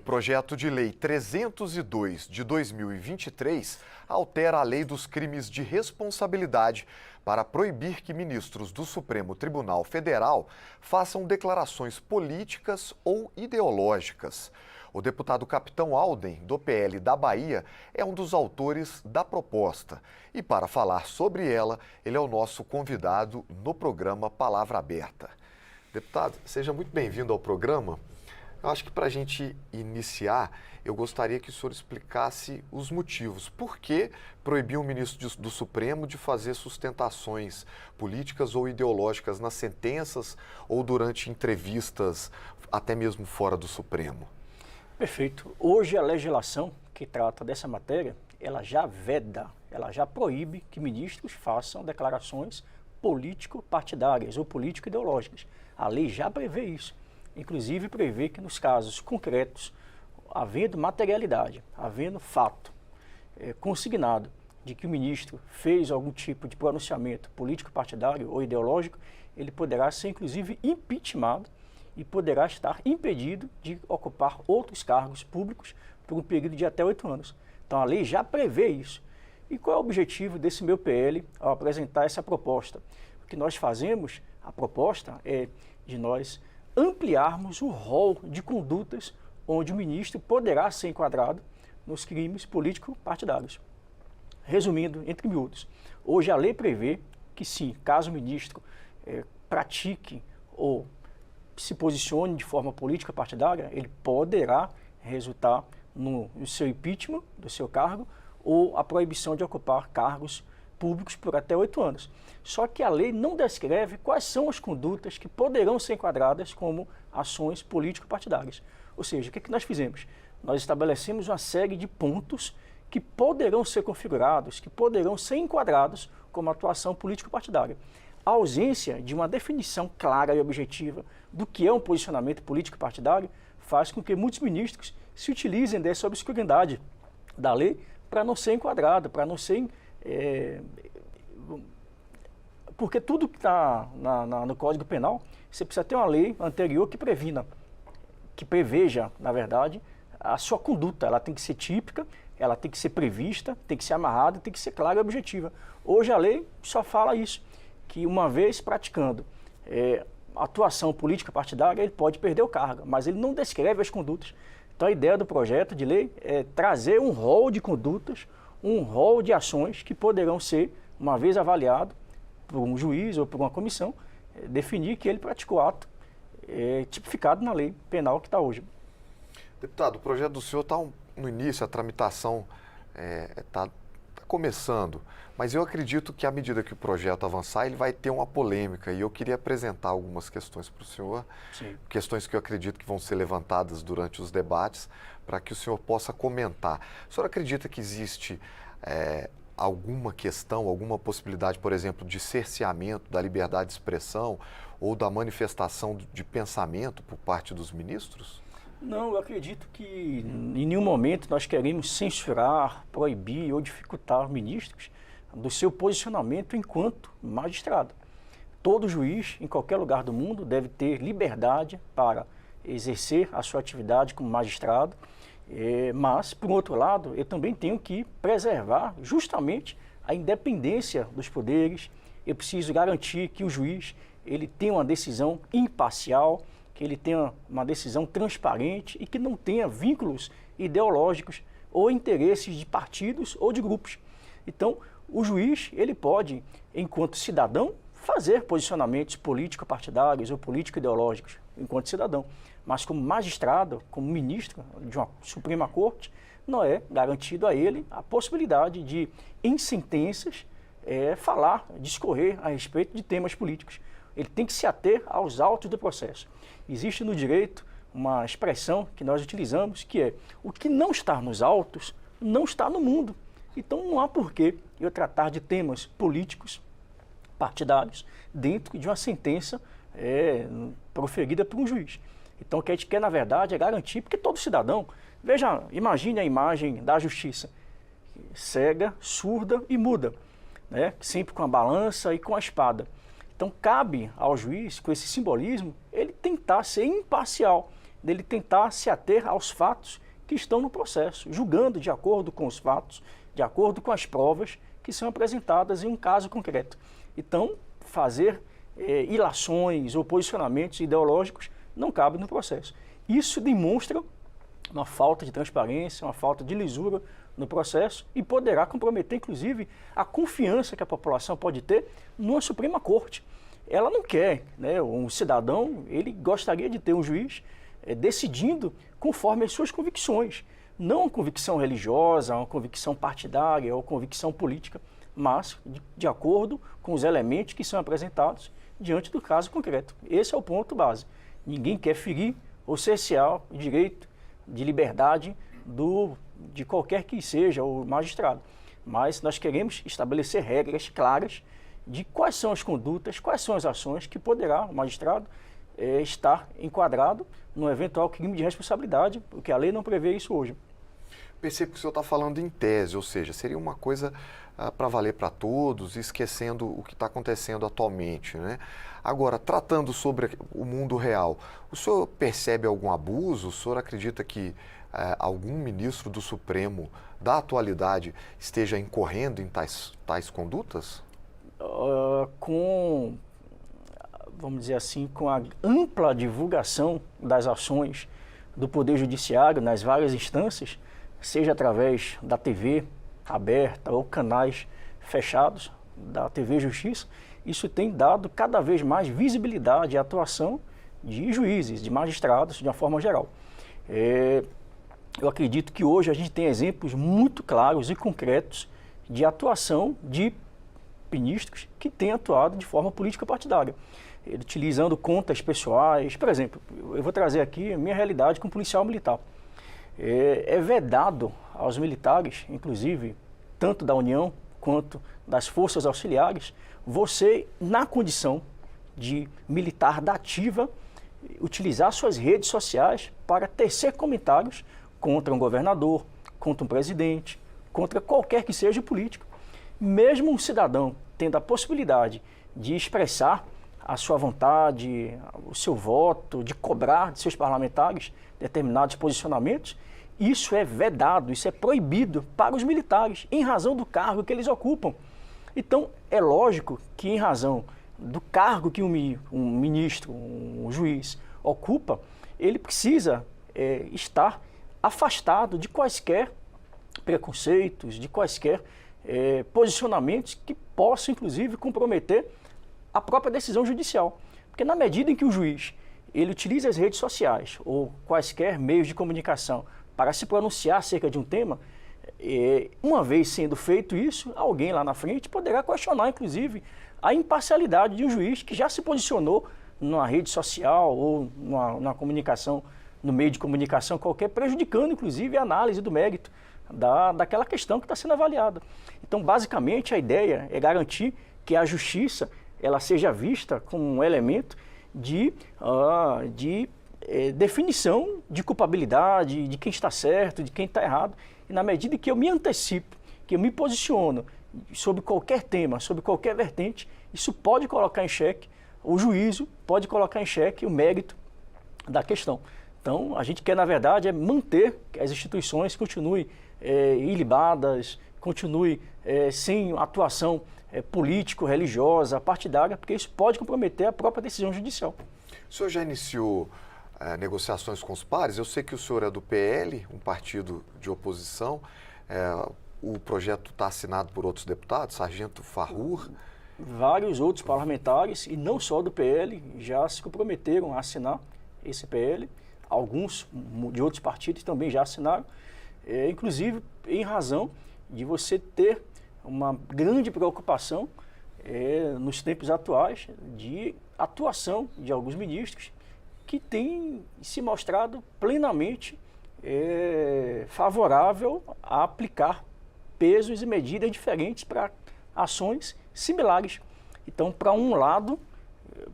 projeto de lei 302 de 2023 altera a lei dos crimes de responsabilidade para proibir que ministros do Supremo Tribunal Federal façam declarações políticas ou ideológicas. O deputado Capitão Alden, do PL da Bahia, é um dos autores da proposta. E para falar sobre ela, ele é o nosso convidado no programa Palavra Aberta. Deputado, seja muito bem-vindo ao programa. Eu acho que para a gente iniciar, eu gostaria que o senhor explicasse os motivos. Por que proibir um ministro do Supremo de fazer sustentações políticas ou ideológicas nas sentenças ou durante entrevistas, até mesmo fora do Supremo? Perfeito. Hoje a legislação que trata dessa matéria, ela já veda, ela já proíbe que ministros façam declarações político-partidárias ou político-ideológicas. A lei já prevê isso. Inclusive prevê que nos casos concretos, havendo materialidade, havendo fato consignado de que o ministro fez algum tipo de pronunciamento político-partidário ou ideológico, ele poderá ser inclusive impeachmentado e poderá estar impedido de ocupar outros cargos públicos por um período de até 8 anos. Então a lei já prevê isso. E qual é o objetivo desse meu PL ao apresentar essa proposta? O que nós fazemos, a proposta é de nós ampliarmos o rol de condutas onde o ministro poderá ser enquadrado nos crimes político-partidários. Resumindo, entre miúdos, hoje a lei prevê que sim, caso o ministro pratique ou se posicione de forma política-partidária, ele poderá resultar no seu impeachment do seu cargo ou a proibição de ocupar cargos públicos por até 8 anos. Só que a lei não descreve quais são as condutas que poderão ser enquadradas como ações político-partidárias. Ou seja, o que nós fizemos? Nós estabelecemos uma série de pontos que poderão ser configurados, que poderão ser enquadrados como atuação político-partidária. A ausência de uma definição clara e objetiva do que é um posicionamento político-partidário faz com que muitos ministros se utilizem dessa obscuridade da lei para não ser enquadrado, para não ser... porque tudo que está no Código Penal, você precisa ter uma lei anterior que previna, que preveja, na verdade, a sua conduta. Ela tem que ser típica, ela tem que ser prevista, tem que ser amarrada, tem que ser clara e objetiva. Hoje a lei só fala isso, que uma vez praticando atuação política partidária, ele pode perder o cargo, mas ele não descreve as condutas. Então a ideia do projeto de lei é trazer um rol de condutas, um rol de ações que poderão ser, uma vez avaliado por um juiz ou por uma comissão, definir que ele praticou ato tipificado na lei penal que está hoje. Deputado, o projeto do senhor está no início, a tramitação está começando, mas eu acredito que à medida que o projeto avançar, ele vai ter uma polêmica e eu queria apresentar algumas questões para o senhor, Sim. Questões que eu acredito que vão ser levantadas durante os debates, para que o senhor possa comentar. O senhor acredita que existe alguma questão, alguma possibilidade, por exemplo, de cerceamento da liberdade de expressão ou da manifestação de pensamento por parte dos ministros? Não, eu acredito que em nenhum momento nós queremos censurar, proibir ou dificultar os ministros do seu posicionamento enquanto magistrado. Todo juiz, em qualquer lugar do mundo, deve ter liberdade para exercer a sua atividade como magistrado, mas, por outro lado, eu também tenho que preservar justamente a independência dos poderes. Eu preciso garantir que o juiz ele tenha uma decisão imparcial, que ele tenha uma decisão transparente e que não tenha vínculos ideológicos ou interesses de partidos ou de grupos. Então, o juiz, ele pode, enquanto cidadão, fazer posicionamentos político-partidários ou político-ideológicos, enquanto cidadão. Mas como magistrado, como ministro de uma Suprema Corte, não é garantido a ele a possibilidade de, em sentenças, falar, discorrer a respeito de temas políticos. Ele tem que se ater aos autos do processo. Existe no direito uma expressão que nós utilizamos, que é: o que não está nos autos, não está no mundo. Então não há porquê eu tratar de temas políticos, partidários, dentro de uma sentença proferida por um juiz. Então o que a gente quer, na verdade, é garantir, porque todo cidadão, veja, imagine a imagem da justiça, cega, surda e muda, né? Sempre com a balança e com a espada. Então cabe ao juiz, com esse simbolismo, ele tentar ser imparcial dele tentar se ater aos fatos que estão no processo, julgando de acordo com os fatos, de acordo com as provas que são apresentadas em um caso concreto. Então, fazer ilações ou posicionamentos ideológicos não cabe no processo. Isso demonstra uma falta de transparência, uma falta de lisura no processo e poderá comprometer, inclusive, a confiança que a população pode ter numa Suprema Corte. Ela não quer, né, um cidadão, ele gostaria de ter um juiz decidindo conforme as suas convicções, não uma convicção religiosa, uma convicção partidária ou convicção política, mas de acordo com os elementos que são apresentados diante do caso concreto. Esse é o ponto base. Ninguém quer ferir ou cercear o direito de liberdade de qualquer que seja o magistrado. Mas nós queremos estabelecer regras claras de quais são as condutas, quais são as ações que poderá o magistrado estar enquadrado num eventual crime de responsabilidade, porque a lei não prevê isso hoje. Percebo que o senhor está falando em tese, ou seja, seria uma coisa para valer para todos, esquecendo o que está acontecendo atualmente, né? Agora, tratando sobre o mundo real, o senhor percebe algum abuso? O senhor acredita que algum ministro do Supremo da atualidade esteja incorrendo em tais condutas? Vamos dizer assim, com a ampla divulgação das ações do Poder Judiciário nas várias instâncias, seja através da TV aberta ou canais fechados da TV Justiça, isso tem dado cada vez mais visibilidade à atuação de juízes, de magistrados, de uma forma geral. Eu acredito que hoje a gente tem exemplos muito claros e concretos de atuação de ministros que têm atuado de forma política partidária, utilizando contas pessoais. Por exemplo, eu vou trazer aqui a minha realidade como policial militar. É vedado aos militares, inclusive, tanto da União quanto das forças auxiliares, você, na condição de militar da ativa, utilizar suas redes sociais para tecer comentários contra um governador, contra um presidente, contra qualquer que seja o político. Mesmo um cidadão tendo a possibilidade de expressar a sua vontade, o seu voto, de cobrar de seus parlamentares determinados posicionamentos, isso é vedado, isso é proibido para os militares, em razão do cargo que eles ocupam. Então, é lógico que em razão do cargo que um ministro, um juiz ocupa, ele precisa estar afastado de quaisquer preconceitos, de quaisquer posicionamentos que possam, inclusive, comprometer a própria decisão judicial. Porque na medida em que o juiz ele utiliza as redes sociais ou quaisquer meios de comunicação para se pronunciar acerca de um tema, uma vez sendo feito isso, alguém lá na frente poderá questionar, inclusive, a imparcialidade de um juiz que já se posicionou numa rede social ou numa comunicação, no meio de comunicação qualquer, prejudicando, inclusive, a análise do mérito daquela questão que está sendo avaliada. Então, basicamente, a ideia é garantir que a justiça ela seja vista como um elemento de definição de culpabilidade, de quem está certo, de quem está errado. E na medida que eu me antecipo, que eu me posiciono sobre qualquer tema, sobre qualquer vertente, isso pode colocar em xeque o juízo, pode colocar em xeque o mérito da questão. Então, a gente quer, na verdade, manter que as instituições continuem ilibadas, continuem sem atuação político-religiosa, partidária, porque isso pode comprometer a própria decisão judicial. O senhor já iniciou negociações com os pares? Eu sei que o senhor é do PL, um partido de oposição. O projeto está assinado por outros deputados, Sargento Farrur. Vários outros parlamentares, e não só do PL, já se comprometeram a assinar esse PL. Alguns de outros partidos também já assinaram, inclusive em razão de você ter uma grande preocupação nos tempos atuais de atuação de alguns ministros que têm se mostrado plenamente favorável a aplicar pesos e medidas diferentes para ações similares. Então, para um lado,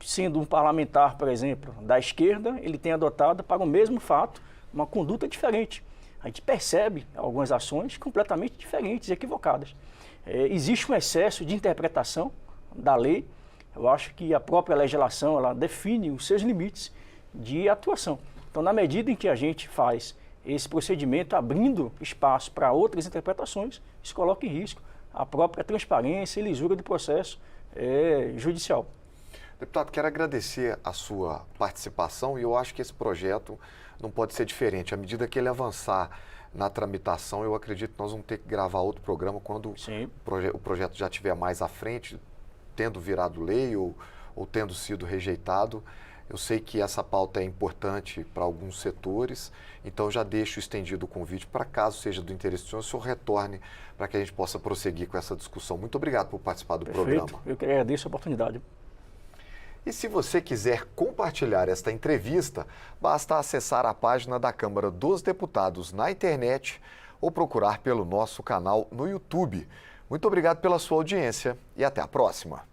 sendo um parlamentar, por exemplo, da esquerda, ele tem adotado para o mesmo fato uma conduta diferente. A gente percebe algumas ações completamente diferentes e equivocadas. Existe um excesso de interpretação da lei. Eu acho que a própria legislação ela define os seus limites de atuação. Então, na medida em que a gente faz esse procedimento abrindo espaço para outras interpretações, isso coloca em risco a própria transparência e lisura do processo judicial. Deputado, quero agradecer a sua participação e eu acho que esse projeto não pode ser diferente. À medida que ele avançar na tramitação, eu acredito que nós vamos ter que gravar outro programa quando o projeto já estiver mais à frente, tendo virado lei ou tendo sido rejeitado. Eu sei que essa pauta é importante para alguns setores, então já deixo estendido o convite para, caso seja do interesse do senhor, o senhor retorne para que a gente possa prosseguir com essa discussão. Muito obrigado por participar do programa. Eu que agradeço a oportunidade. E se você quiser compartilhar esta entrevista, basta acessar a página da Câmara dos Deputados na internet ou procurar pelo nosso canal no YouTube. Muito obrigado pela sua audiência e até a próxima.